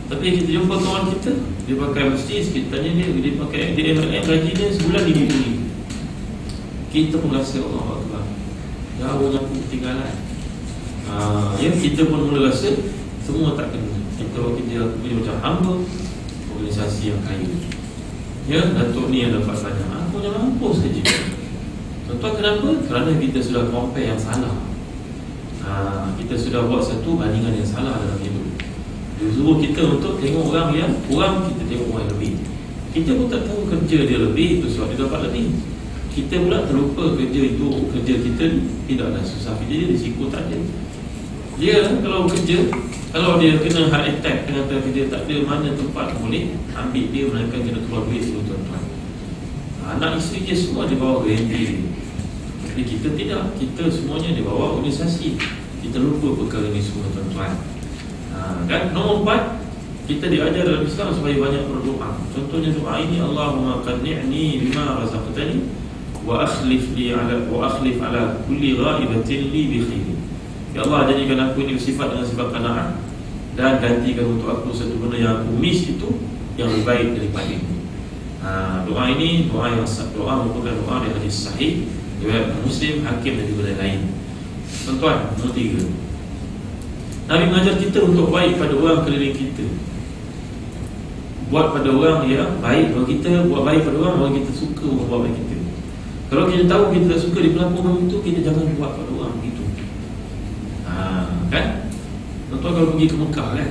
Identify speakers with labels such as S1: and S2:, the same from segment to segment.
S1: Tapi kita jumpa kawan kita, dia pakai Mercedes, kita tanya dia pakai DMLM, gaji dia sebulan RM5,000. Kita pun rasa Allah Akbar, jauhnya pun ketinggalan. Ya, kita pun mula rasa semua tak kena. Kita punya macam hamba organisasi yang kaya. Ya, Datuk ni yang dapat banyak, aku jangan mampus saja. Contoh kenapa? Kerana kita sudah compare yang salah. Kita sudah buat satu bandingan yang salah dalam hidup. Dia suruh kita untuk tengok orang yang kurang, kita tengok orang yang lebih. Kita pun tak tahu kerja dia lebih, itu sebab dia dapat lebih. Kita pula terlupa kerja itu, kerja kita tidaklah susah. Kerja dia risiko tak ada. Dia kalau kerja, kalau dia kena heart attack, ternyata kerja tak ada mana tempat boleh ambil dia, melainkan kena keluar duit dulu tuan-tuan. Anak isteri dia semua dia bawa garanti. Tapi kita tidak, kita semuanya dia bawa organisasi. Kita lupa perkara ini semua tuan-tuan. Dan nombor 4, kita diajar dalam Islam supaya banyak berdoa. Contohnya doa ini, Allahumma qanni'ni bima razaqtani wa akhlif ala kulli ghaibatin li bi khair. Ya Allah, jadikan aku ini bersifat dengan sifat qanaah, dan gantikan untuk aku satu benda yang aku miss itu yang lebih baik daripada ini. Doa ini doa merupakan doa dari hadis sahih riwayat Muslim, Hakim dan juga lain. Tuan-tuan, nombor 3, Nabi mengajar kita untuk baik pada orang keliling kita. Buat pada orang yang baik bagi kita, buat baik pada orang bagi kita suka buat baik kita. Kalau kita tahu kita tak suka diperlakukan itu, kita jangan buat pada orang begitu. Kan? Tuan-tuan kalau pergi ke Mekah kan,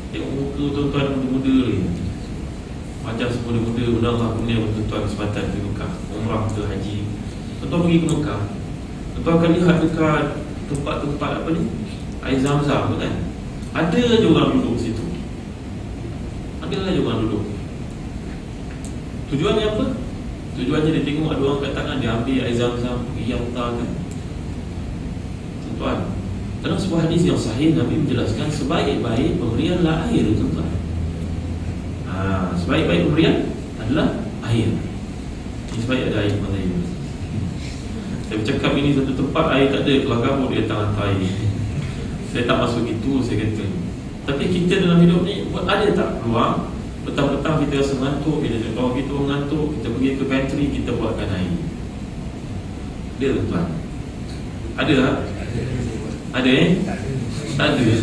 S1: tengok muka tuan-tuan muda-muda ni, macam semua muda-muda, mudah-mudahan punya tuan-tuan kesempatan ke Mekah, umrah ke haji. Tuan-tuan pergi ke Mekah, tuan-tuan akan lihat dekat tempat-tempat apa ni, air Zam-Zam kan, ada je orang duduk situ. Ada je orang duduk. Tujuannya apa? Tujuannya dia tengok ada orang kat tangan, dia ambil air Zam-Zam, pergi hantarkan. Tuan-tuan, dalam sebuah hadis yang sahih, Nabi menjelaskan sebaik-baik pemberianlah air, tuan-tuan. Sebaik-baik pemberian adalah air. Ini sebaik ada air mana ini. Saya bercakap ini satu tempat air tak ada, keluar kabut dia tangan air. Saya tak masuk itu, saya kata. Tapi kita dalam hidup ni, ada tak peluang petang-petang kita rasa ngantuk, kita tengok kita mengantuk, kita pergi ke pantry, kita buatkan air. Ada tuan? Ada tak? Ada tak ada.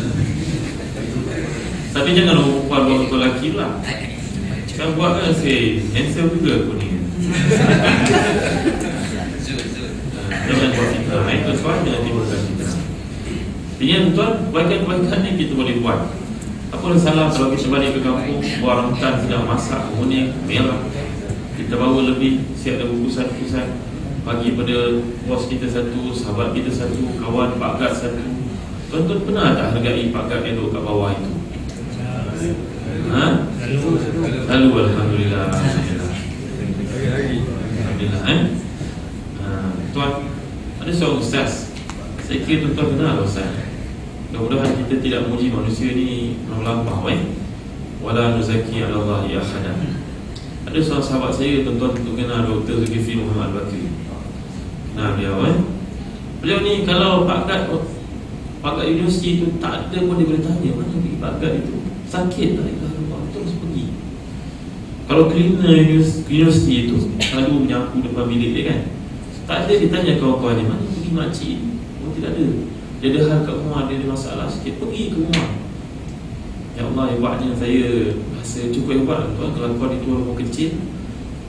S1: Tapi jangan perempuan buat untuk lelaki lah. Kan buat kan saya handsome juga aku ni. Jangan buat kita. Itu tuan, jangan timbulkan kita. Artinya tuan, kebaikan-kebaikan ni kita boleh buat. Apa salah kalau kita balik ke kampung, buah rambutan sedang masak, kuning, merah, kita bawa lebih, siap ada bungkusan-bungkusan, bagi pada bos kita satu, sahabat kita satu, kawan Pak Gad satu. Tuan-tuan pernah tak hargai Pak Gad yang duduk kat bawah itu? Lalu Alhamdulillah. Alhamdulillah. Tuan, ada seorang ustaz, saya kira tuan-tuan kenal ustaz. Mudah-mudahan kita tidak memuji manusia ni melampau wala nuzaki 'ala Allahi ahada. Ada seorang sahabat saya, tuan-tuan tentu kenal Dr. Zulkifli Muhammad Bakri. Kenal beliau Beliau ni kalau Pak Gad universiti tu tak ada pun dia boleh tanya, mana pergi Pak Gad itu? Sakit tak? Terus pergi. Kalau cleaner universiti itu selalu menyapu depan bilik dia kan, tak ada ditanya kawan-kawan ni, mana pergi makcik? Oh, tidak ada. Dia ada hal kat rumah, dia ada masalah sikit, pergi ke rumah. Ya Allah, hebatnya saya rasa cukup hebat tuan. Kalau kau itu orang kecil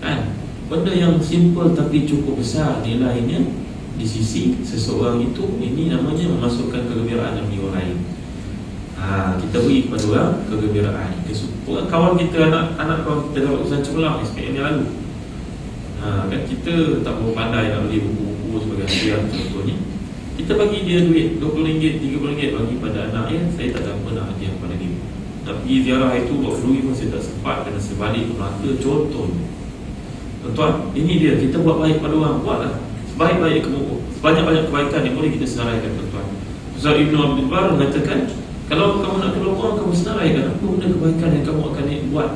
S1: kan, benda yang simple tapi cukup besar nilainya di sisi seseorang itu, ini namanya memasukkan kegembiraan dalam jiwa lain. Kita beri kepada orang kegembiraan. Orang kawan kita, anak kawan kita dapat urusan cemerlang SPM yang lalu, kan kita tak berapa pandai nak beli buku-buku sebagai hadiah contohnya. Kita bagi dia duit RM20, RM30 bagi pada anak ya, saya tak ada apa nak hadiah pada dia. Nak pergi ziarah itu buat duit pun saya tak sempat, kerana sebalik ke Melaka contohnya. Tuan-tuan, ini dia, kita buat baik pada orang, buatlah sebaik-baik sebanyak-banyak kebaikan yang boleh kita senaraikan tuan-tuan. Ustaz Ibn Abdul Bar mengatakan, kalau kamu nak tolong orang, kamu senaraikan apa benda kebaikan yang kamu akan buat.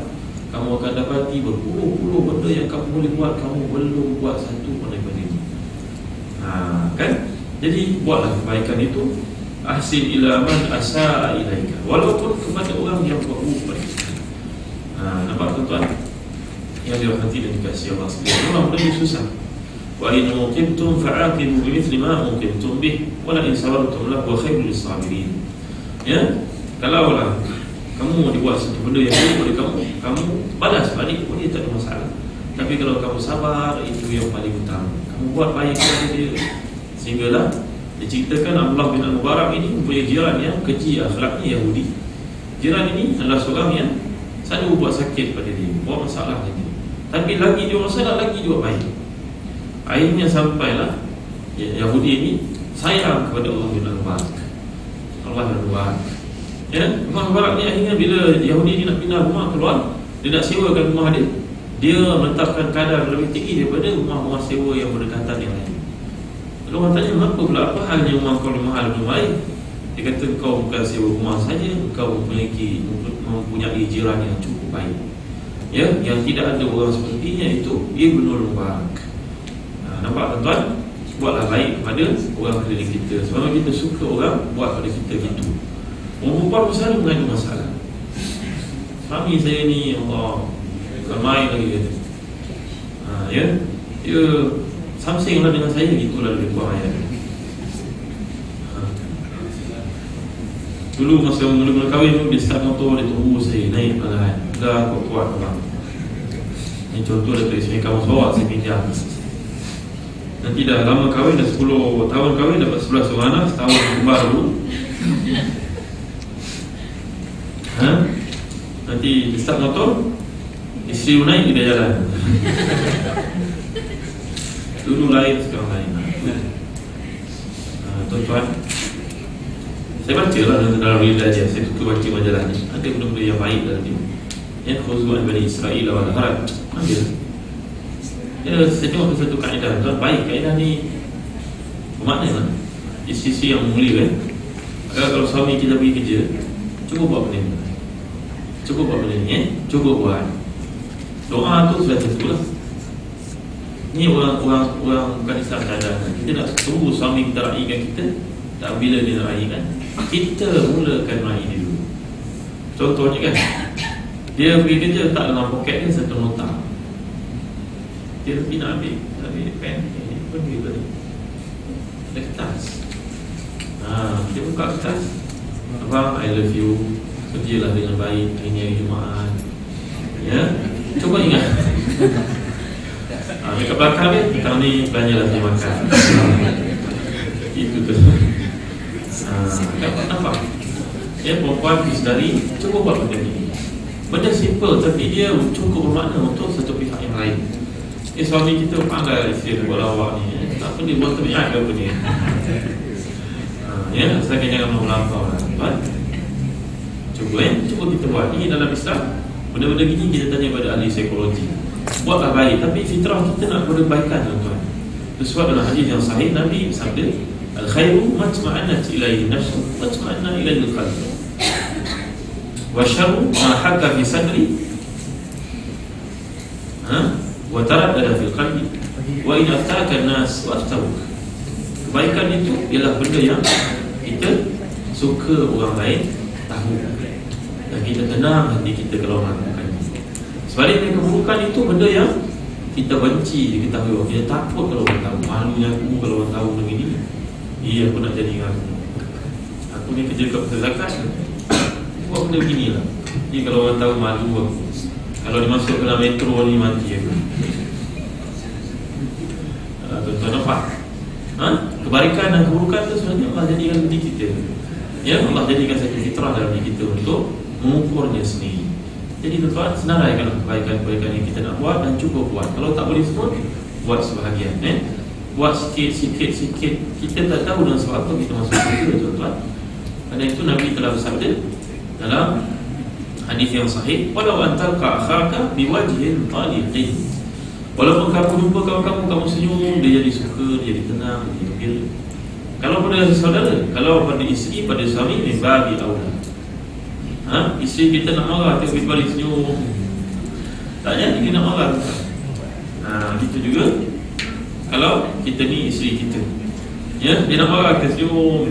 S1: Kamu akan dapati berpuluh-puluh benda yang kamu boleh buat, kamu belum buat satu pun daripada ini. Kan? Jadi buatlah kebaikan itu. Ahsin ila man asaa ilaika, walaupun kepada orang yang buat buruk pada kita. Nampak tuan-tuan yang dirahmati dan dikasihi Allah sekalian. Memang benda susah. Wa in uqimtum fa'aqibu bimithli ma uqimtum bih wa la in sabartum lahu khairul lisabirin. Ya, kalaulah kamu dibuat satu benda yang buruk oleh kamu balas balik pun dia tak ada masalah. Tapi kalau kamu sabar, itu yang paling utama. Kamu buat baik kepada dia. Sehinggalah diceritakan Abdullah bin Al-Mubarak ini mempunyai jiran yang keji akhlaknya Yahudi. Jiran ini adalah seorang yang selalu buat sakit pada dia, buat masalah pada dia. Tapi lagi dia masalah, lagi dia buat baik. Akhirnya sampailah Yahudi ini sayang kepada Allah bin Al-Mubarak. Allah bin Al-Mubarak. Ya, Imam Mubarak ni akhirnya bila Yahudi ni nak pindah rumah keluar, dia nak sewakan rumah dia, dia meletakkan kadar lebih tinggi daripada rumah-rumah sewa yang berdekatan yang lain. Lalu orang tanya, kenapa pula, apa halnya rumah kau lebih mahal lebih baik? Dia kata, kau bukan sewa rumah saja, kau mempunyai jiran yang cukup baik, ya, yang tidak ada orang sepertinya, itu Ibnul Mubarak. Nampak tuan-tuan? Buatlah baik kepada orang keliling kita. Sebab kita suka orang buat pada kita gitu. Orang perempuan selalu mengadu masalah. Suami saya ni, Allah, ramai lagi kata. Ya, dia samsing lah dengan saya, gitulah lebih kurang ayat. Dulu masa mula-mula kahwin tu, dia start motor, dia tunggu saya naik perlahan. Dah kuat-kuat orang. Ini contoh daripada isteri kamu bawa, saya pinjam. Nanti dah lama kahwin, dah 10 tahun kahwin, dapat 11 orang anak, setahun kembar dulu. Nanti dia start motor, isteri naik, dia jalan. Dulu lain, sekarang lain. Tuan-tuan, saya baca lah dalam Rida je, saya suka baca majalah ni. Ada benda-benda yang baik dalam ni. Yang khusuan Bani Israel awal harap ambil. Saya tengok satu kaedah, tuan, baik kaedah ni bermakna lah di sisi yang mulia. Kalau suami kita pergi kerja, cukup buat benda ni. Cukup buat benda ni, cukup buat. Doa tu sudah tentu lah. Ni orang bukan Islam cadang. Kita nak tunggu suami kita raikan kita. Tak, bila dia nak raikan, kita mulakan raih dia dulu. Contohnya kan, dia pergi kerja, tak dalam poket dia satu nota. Dia pergi nak ambil pen, pun dia beri ada kertas. Dia buka kertas, abang, I love you, kerjalah dengan baik hari Jumaat. Ya, cuba ingat. Dekat belakang ni, petang ni belanjalah saya makan. Itu tu. Nampak? Ya, perempuan sedari cukup buat benda ni. Benda simple, tapi dia cukup bermakna untuk satu pihak yang lain. Suami kita pandai isteri buat lawak ni, tak apa dia buat terbiak ke apa ni. Ya, asalkan jangan melampau lah. Cuba kita buat. Ini dalam Islam, benda-benda gini kita tanya pada ahli psikologi. Buatlah baik, tapi fitrah kita nak berbaikan, tuan-tuan. Sesuai dalam hadis yang sahih, Nabi bersabda, al-khairu matma'annat ilaihi nafsu matma'anna ilaihi al-qalb, wa syarru ma hakka fi sadri wa taraddada fil qalbi wa in ataka an-nas wa aftaruk. Kebaikan itu ialah benda yang kita suka orang lain tahu, dan kita tenang hati kita kalau melakukan. Sebaliknya keburukan itu benda yang kita benci diketahui orang. Kita takut kalau orang tahu. Malunya aku kalau orang tahu begini. Aku nak jadi dengan aku ni kerja kat Pasar Zakat, buat benda beginilah. Jadi kalau orang tahu, malu aku. Kalau dimasuk ke dalam metro ni, mati aku. Tuan-tuan nampak? Kebaikan dan keburukan tu sebenarnya Allah jadikan diri kita. Ya, Allah jadikan satu fitrah dalam diri kita untuk mengukurnya sendiri. Jadi tuan-tuan, senaraikan kebaikan-kebaikan yang kita nak buat dan cukup buat. Kalau tak boleh semua, buat sebahagian. Buat sikit. Kita tak tahu dengan sebab apa kita masuk surga, tuan-tuan. Kerana itu Nabi telah bersabda dalam hadis yang sahih, walau antalqa akhaka biwajhin taliqin. Walaupun kamu jumpa kamu senyum, dia jadi suka, dia jadi tenang, dia gembira. Kalau pada saudara, kalau pada isteri, pada suami, babi aula. Isteri kita nak marah, tengok kita balik senyum, tak jadi dia nak marah. Gitu juga kalau kita ni isteri kita, ya, dia nak marah, kita senyum.